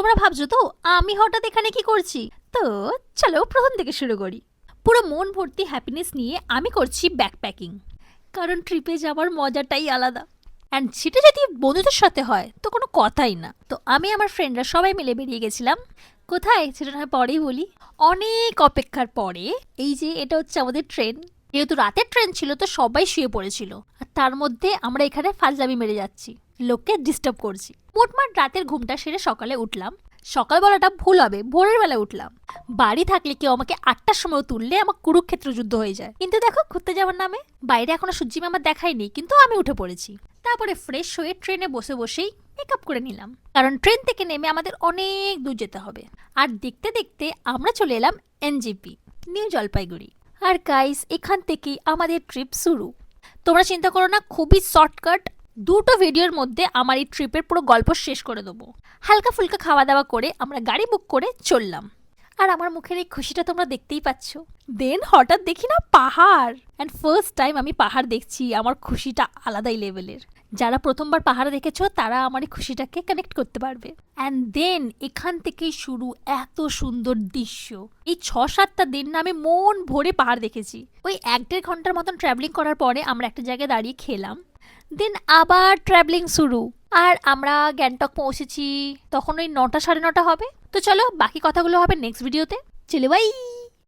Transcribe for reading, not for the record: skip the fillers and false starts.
তোমরা ভাবছো তো আমি হঠাৎ এখানে কি করছি? তো চলো প্রথম থেকে শুরু করি। পুরো মন ভর্তি হ্যাপিনেস নিয়ে আমি করছি ব্যাকপ্যাকিং, কারণ ট্রিপে যাওয়ার মজাটাই আলাদা। অ্যান্ড সেটা যদি বন্ধুদের সাথে হয় তো কোনো কথাই না। তো আমি আমার ফ্রেন্ডরা সবাই মিলে বেরিয়ে গেছিলাম। কোথায় সেটা না পরেই বলি। অনেক অপেক্ষার পরে এই যে এটা হচ্ছে আমাদের ট্রেন। যেহেতু রাতের ট্রেন ছিল তো সবাই শুয়ে পড়েছিল, আর তার মধ্যে আমরা এখানে ফাজলামি মেরে যাচ্ছি, লোককে ডিস্টার্ব করছি। মোটমাট রাতের ঘুমটা সেরে সকালে উঠলাম। সকালবেলাটা ভুল হবে, ভোরের বেলা উঠলাম। বাড়ি থাকলে কেউ আমাকে 8টার সময় তুললে আমার কুরুক্ষেত্র যুদ্ধ হয়ে যায়, কিন্তু দেখো ঘুরতে যাওয়ার নামে বাইরে এখনো সূর্যি মামা দেখায়নি, কিন্তু আমি উঠে পড়েছি। তারপরে ফ্রেশ হয়ে ট্রেনে বসে বসেই মেকআপ করে নিলাম, কারণ ট্রেন থেকে নেমে আমাদের অনেক দূর যেতে হবে। আর দেখতে দেখতে আমরা চলে এলাম এনজেপি, নিউ জলপাইগুড়ি। আর গাইস এখান থেকেই আমাদের ট্রিপ শুরু। তোমরা চিন্তা করো না, খুবই শর্টকাট। দুটো ভিডিওর মধ্যে আমার এই ট্রিপের পুরো গল্প শেষ করে দেবো। হালকা ফুলকা খাওয়া দাওয়া করে আমরা গাড়ি বুক করে চললাম। আর আমার মুখের এই খুশিটা তোমরা দেখতেই পাচ্ছ। দেন হঠাৎ দেখি না পাহাড়, অ্যান্ড ফার্স্ট টাইম আমি পাহাড় দেখছি। আমার খুশিটা আলাদাই লেভেলের। যারা প্রথমবার পাহাড় দেখেছো তারা আমার এই খুশিটাকে কানেক্ট করতে পারবে। অ্যান্ড দেন এখান থেকেই শুরু এত সুন্দর দৃশ্য। এই 6-7টা দিন না আমি মন ভরে পাহাড় দেখেছি। ওই 1-1.5 ঘন্টার মতন ট্রাভেলিং করার পরে আমরা একটা জায়গায় দাঁড়িয়ে খেলাম। দেন আবার ট্রাভেলিং শুরু। আর আমরা গ্যাংটক পৌঁছেছি তখন ওই 9টা 9:30 হবে। তো চলো বাকি কথাগুলো হবে নেক্সট ভিডিওতে। চলে বাই।